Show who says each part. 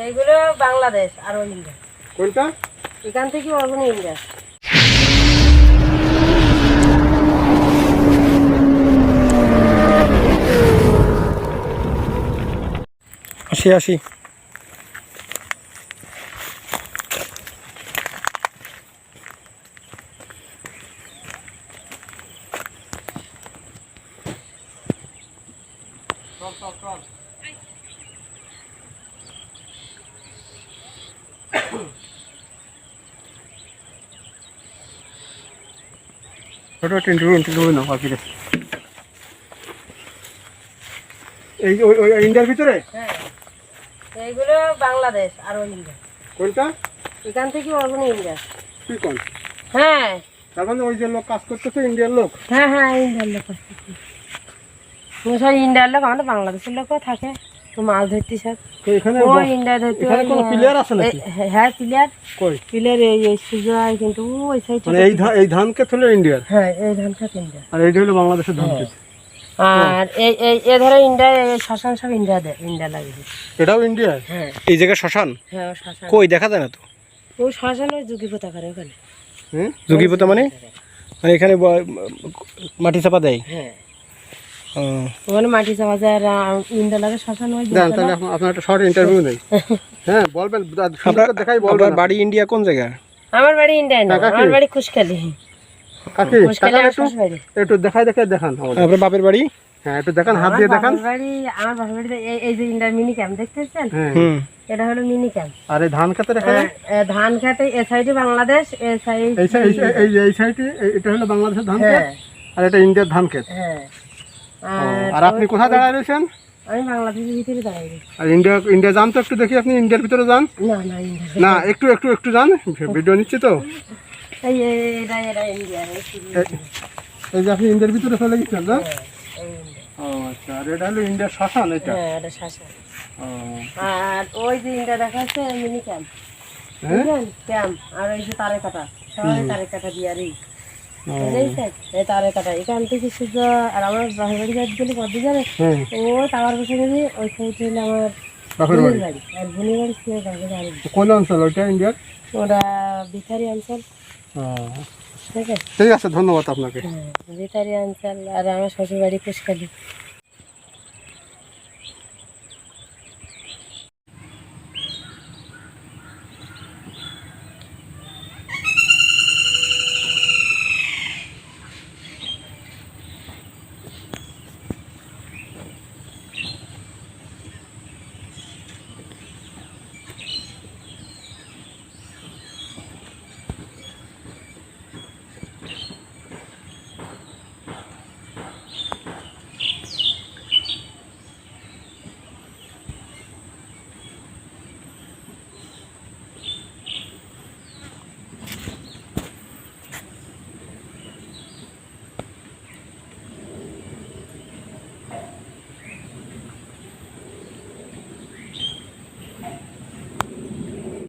Speaker 1: এইগুলো বাংলাদেশ আর ওই ইন্ডিয়া।
Speaker 2: কোনটা?
Speaker 1: এখান থেকে ওখানে ইন্ডিয়া।
Speaker 2: আসি আসি। ছোট ইন্টারভিউ নাও আর কি রে। এই ওই ইন্ডিয়ার ভিতরে?
Speaker 1: হ্যাঁ, এইগুলো বাংলাদেশ আর ওই ইন্ডিয়া।
Speaker 2: কোনটা?
Speaker 1: এখান থেকে ওখানে ইন্ডিয়া।
Speaker 2: কি কোন?
Speaker 1: হ্যাঁ,
Speaker 2: তার মানে ওই যে লোক কাজ করতেছে ইন্ডিয়ার লোক?
Speaker 1: হ্যাঁ হ্যাঁ, ইন্ডিয়ার লোক আছে। সব ইন্ডিয়ার লোক, আমাদের বাংলাদেশের লোকও থাকে, তো মাছ ধরতে সব।
Speaker 2: তো এখানে
Speaker 1: ওই ইন্ডিয়া ধরতে
Speaker 2: এখানে কোনো প্লেয়ার আছে নাকি?
Speaker 1: হ্যাঁ, প্লেয়ার।
Speaker 2: কই
Speaker 1: প্লেয়ার এই সুজয়, কিন্তু ওই সাইড।
Speaker 2: মানে এই ধান ক্ষেত হলো ইন্ডিয়ার?
Speaker 1: হ্যাঁ, এই ধান খেত ইন্ডিয়া।
Speaker 2: আর এইটা হলো বাংলাদেশের ধান ক্ষেত।
Speaker 1: আর এই এই এ ধরো ইন্ডিয়া, এই শ্মশান সব ইন্ডিয়া লাগিয়েছে।
Speaker 2: এটাও ইন্ডিয়ার?
Speaker 1: হ্যাঁ
Speaker 2: এই জায়গায় শ্মশান?
Speaker 1: হ্যাঁ, শ্মশান।
Speaker 2: কই দেখা যায় না তো?
Speaker 1: ওই শ্মশান ওই যুগিপোতা করে ওখানে।
Speaker 2: হুম, যুগিপোতা মানে? মানে এখানে মাটি চাপা দেয়?
Speaker 1: হ্যাঁ,
Speaker 2: ও,
Speaker 1: ওখানে মাটি চাপা যায়। আর ইন্ডিয়া লাগে শ্মশান ওই।
Speaker 2: জান তাহলে আপনার একটা শর্ট ইন্টারভিউ নেই। হ্যাঁ বলবেন, আপনার দেখাই বলবেন। আপনার বাড়ি ইন্ডিয়া কোন জায়গা?
Speaker 1: আমার বাড়ি ইন্ডিয়া না, আমার বাড়ি খুশখালি।
Speaker 2: কাকি একটু দেখান আমাদের। আপনার বাপের বাড়ি? হ্যাঁ একটু দেখান, হাত দিয়ে দেখান।
Speaker 1: আমার বাপের বাড়িতে এই যে ইন্ডিয়ার মিনি ক্যাম্প দেখতেছেন,
Speaker 2: হুম,
Speaker 1: এটা হলো মিনি ক্যাম্প।
Speaker 2: আর এই ধান খেতে রেখে
Speaker 1: ধান খেতে এই সাইডে বাংলাদেশ, এই সাইড
Speaker 2: এই সাইডে এটা হলো বাংলাদেশের ধান ক্ষেত, আর এটা ইন্ডিয়ার ধান ক্ষেত।
Speaker 1: হ্যাঁ,
Speaker 2: আর আপনি কোথায় দাঁড়ায় রয়েছেন?
Speaker 1: আমি বাংলাদেশের ভিতরে দাঁড়াই।
Speaker 2: আর ইন্ডিয়া যান তো, একটু দেখি আপনি ইন্ডিয়ার ভিতরে যান।
Speaker 1: না না, ইন্ডিয়া
Speaker 2: না, একটু যান, ভিডিও নিচ্ছি তো।
Speaker 1: এটা ইন্ডিয়া।
Speaker 2: এই যে আপনি ইন্ডিয়ার ভিতরে চলে গেছেন না? ও আচ্ছা, আর এটা হলো ইন্ডিয়ার শ্মশান। এটা
Speaker 1: হ্যাঁ, এটা শ্মশান। আর ওই যে ইন্ডিয়া দেখা যাচ্ছে মিনি ক্যাম্প, ক্যাম্প। আর ওই যে তারে কাটা, সবাই তারে কাটা দিয়ে। আর এই তারে কাটা এখান থেকে সূর্য। আর আমার বাপের বাড়ি গেলে কত জানে, ওই টাওয়ার বসে গেছে, ওই সাইড হলে আমার
Speaker 2: বাপের
Speaker 1: বোনের বাড়ি। আর বোনের বাড়ি খেয়ে যাবে জানি।
Speaker 2: কোন অঞ্চল ওইটা ইন্ডিয়ার?
Speaker 1: ওরা বিথারি অঞ্চল।
Speaker 2: ঠিক আছে, ধন্যবাদ আপনাকে।
Speaker 1: হ্যাঁ, বিথারি অঞ্চল। আর আমার শ্বশুর বাড়ি কুশখালি।